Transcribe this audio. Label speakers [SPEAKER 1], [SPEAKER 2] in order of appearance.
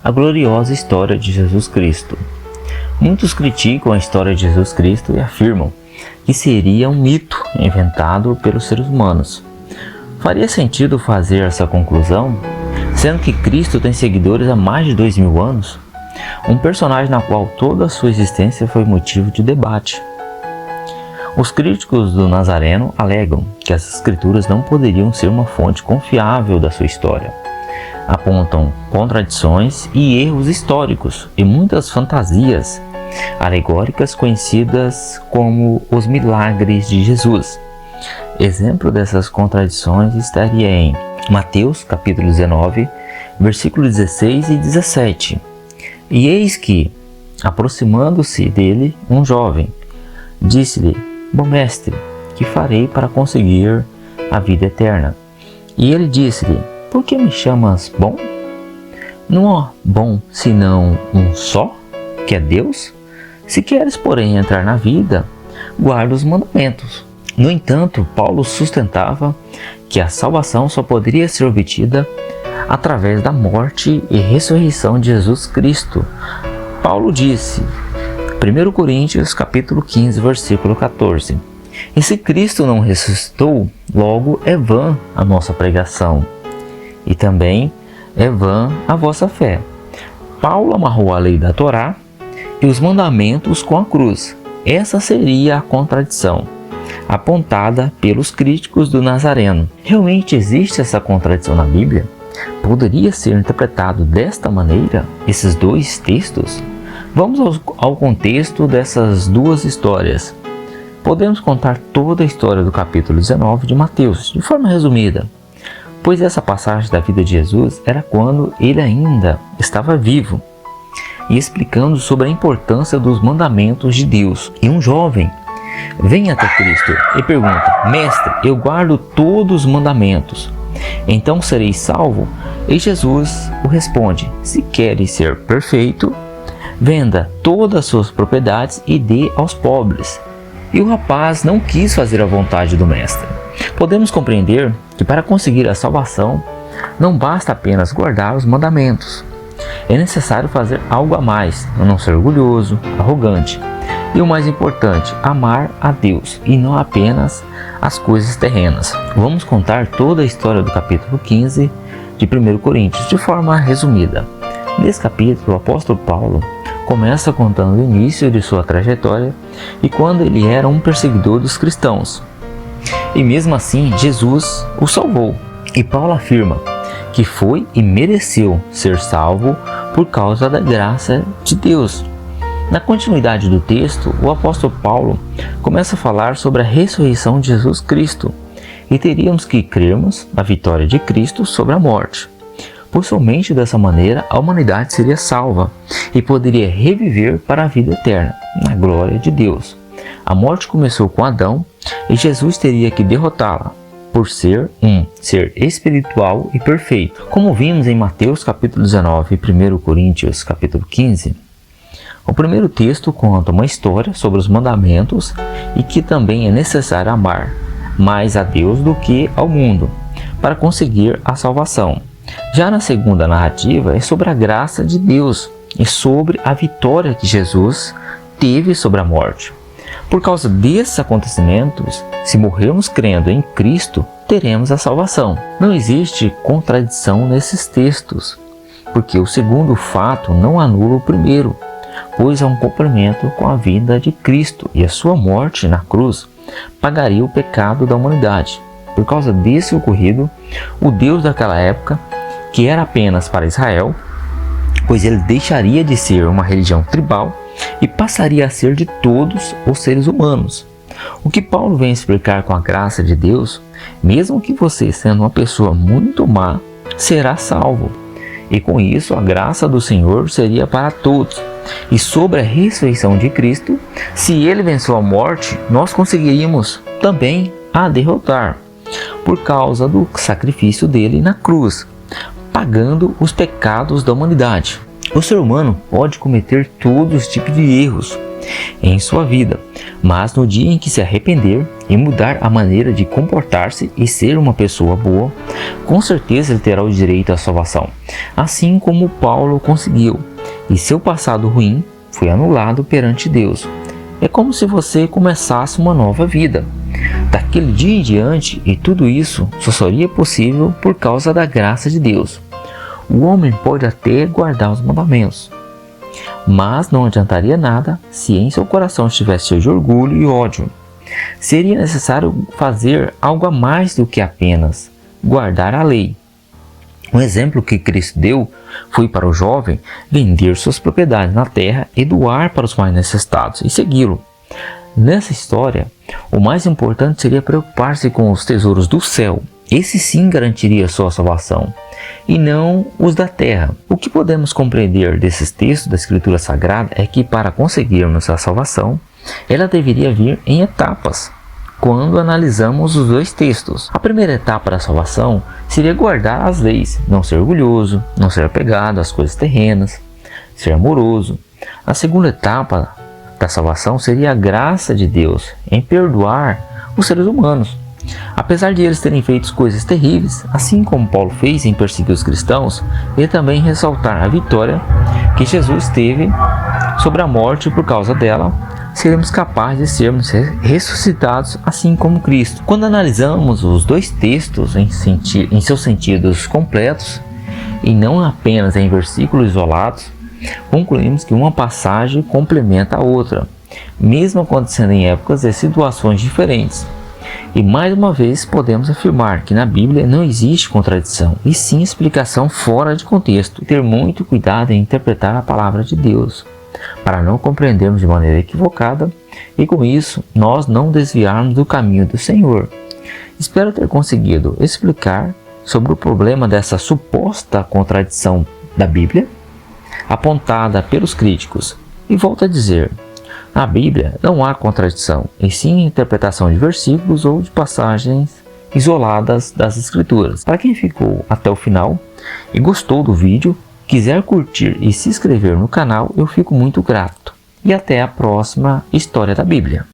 [SPEAKER 1] a gloriosa história de Jesus Cristo. Muitos criticam a história de Jesus Cristo e afirmam que seria um mito inventado pelos seres humanos. Faria sentido fazer essa conclusão, sendo que Cristo tem seguidores há mais de 2000 anos? Um personagem na qual toda a sua existência foi motivo de debate. Os críticos do Nazareno alegam que as escrituras não poderiam ser uma fonte confiável da sua história. Apontam contradições e erros históricos e muitas fantasias alegóricas conhecidas como os milagres de Jesus. Exemplo dessas contradições estaria em Mateus capítulo 19, versículos 16 e 17. E eis que, aproximando-se dele, um jovem, disse-lhe: Bom mestre, que farei para conseguir a vida eterna? E ele disse-lhe: Por que me chamas bom? Não há bom senão um só, que é Deus? Se queres, porém, entrar na vida, guarda os mandamentos. No entanto, Paulo sustentava que a salvação só poderia ser obtida através da morte e ressurreição de Jesus Cristo. Paulo disse, 1 Coríntios capítulo 15, versículo 14: E se Cristo não ressuscitou, logo é vã a nossa pregação, e também é vã a vossa fé. Paulo amarrou a lei da Torá e os mandamentos com a cruz. Essa seria a contradição apontada pelos críticos do Nazareno. Realmente existe essa contradição na Bíblia? Poderia ser interpretado desta maneira esses dois textos? Vamos ao contexto dessas duas histórias. Podemos contar toda a história do capítulo 19 de Mateus, de forma resumida, pois essa passagem da vida de Jesus era quando ele ainda estava vivo, e explicando sobre a importância dos mandamentos de Deus. E um jovem vem até Cristo e pergunta: Mestre, eu guardo todos os mandamentos, então serei salvo? E Jesus o responde: Se queres ser perfeito, venda todas as suas propriedades e dê aos pobres. E o rapaz não quis fazer a vontade do mestre. Podemos compreender que para conseguir a salvação não basta apenas guardar os mandamentos. É necessário fazer algo a mais, não ser orgulhoso, arrogante. E o mais importante, amar a Deus e não apenas as coisas terrenas. Vamos contar toda a história do capítulo 15 de 1 Coríntios de forma resumida. Nesse capítulo, o apóstolo Paulo começa contando o início de sua trajetória e quando ele era um perseguidor dos cristãos. E mesmo assim, Jesus o salvou. E Paulo afirma que foi e mereceu ser salvo por causa da graça de Deus. Na continuidade do texto, o apóstolo Paulo começa a falar sobre a ressurreição de Jesus Cristo e teríamos que crermos na vitória de Cristo sobre a morte, pois somente dessa maneira a humanidade seria salva e poderia reviver para a vida eterna, na glória de Deus. A morte começou com Adão e Jesus teria que derrotá-la, por ser um ser espiritual e perfeito. Como vimos em Mateus capítulo 19 e 1 Coríntios capítulo 15, o primeiro texto conta uma história sobre os mandamentos e que também é necessário amar mais a Deus do que ao mundo para conseguir a salvação. Já na segunda narrativa é sobre a graça de Deus e sobre a vitória que Jesus teve sobre a morte. Por causa desses acontecimentos, se morrermos crendo em Cristo, teremos a salvação. Não existe contradição nesses textos, porque o segundo fato não anula o primeiro, pois é um complemento com a vida de Cristo e a sua morte na cruz pagaria o pecado da humanidade. Por causa desse ocorrido, o Deus daquela época, que era apenas para Israel, pois ele deixaria de ser uma religião tribal e passaria a ser de todos os seres humanos. O que Paulo vem explicar com a graça de Deus, mesmo que você sendo uma pessoa muito má, será salvo. E com isso a graça do Senhor seria para todos. E sobre a ressurreição de Cristo, se ele venceu a morte, nós conseguiríamos também a derrotar, por causa do sacrifício dele na cruz, pagando os pecados da humanidade. O ser humano pode cometer todos os tipos de erros em sua vida, Mas no dia em que se arrepender e mudar a maneira de comportar-se e ser uma pessoa boa, com certeza ele terá o direito à salvação, assim como Paulo conseguiu, e seu passado ruim foi anulado perante Deus. É como se você começasse uma nova vida. Daquele dia em diante, e tudo isso só seria possível por causa da graça de Deus. O homem pode até guardar os mandamentos, mas não adiantaria nada se em seu coração estivesse cheio de orgulho e ódio. Seria necessário fazer algo a mais do que apenas guardar a lei. Um exemplo que Cristo deu foi para o jovem vender suas propriedades na terra e doar para os mais necessitados e segui-lo. Nessa história, o mais importante seria preocupar-se com os tesouros do céu. Esse sim garantiria sua salvação, e não os da terra. O que podemos compreender desses textos da Escritura Sagrada é que para conseguirmos a salvação, ela deveria vir em etapas. Quando analisamos os dois textos, a primeira etapa da salvação seria guardar as leis, não ser orgulhoso, não ser apegado às coisas terrenas, ser amoroso. A segunda etapa da salvação seria a graça de Deus em perdoar os seres humanos. Apesar de eles terem feito coisas terríveis, assim como Paulo fez em perseguir os cristãos, ele também ressaltar a vitória que Jesus teve sobre a morte. Por causa dela, seremos capazes de sermos ressuscitados assim como Cristo. Quando analisamos os dois textos em seus sentidos completos, e não apenas em versículos isolados, concluímos que uma passagem complementa a outra, mesmo acontecendo em épocas e situações diferentes. E mais uma vez podemos afirmar que na Bíblia não existe contradição, e sim explicação fora de contexto. Ter muito cuidado em interpretar a palavra de Deus, para não compreendermos de maneira equivocada e com isso nós não desviarmos do caminho do Senhor. Espero ter conseguido explicar sobre o problema dessa suposta contradição da Bíblia, apontada pelos críticos. E volto a dizer, na Bíblia não há contradição, e sim interpretação de versículos ou de passagens isoladas das Escrituras. Para quem ficou até o final e gostou do vídeo, quiser curtir e se inscrever no canal, eu fico muito grato. E até a próxima História da Bíblia.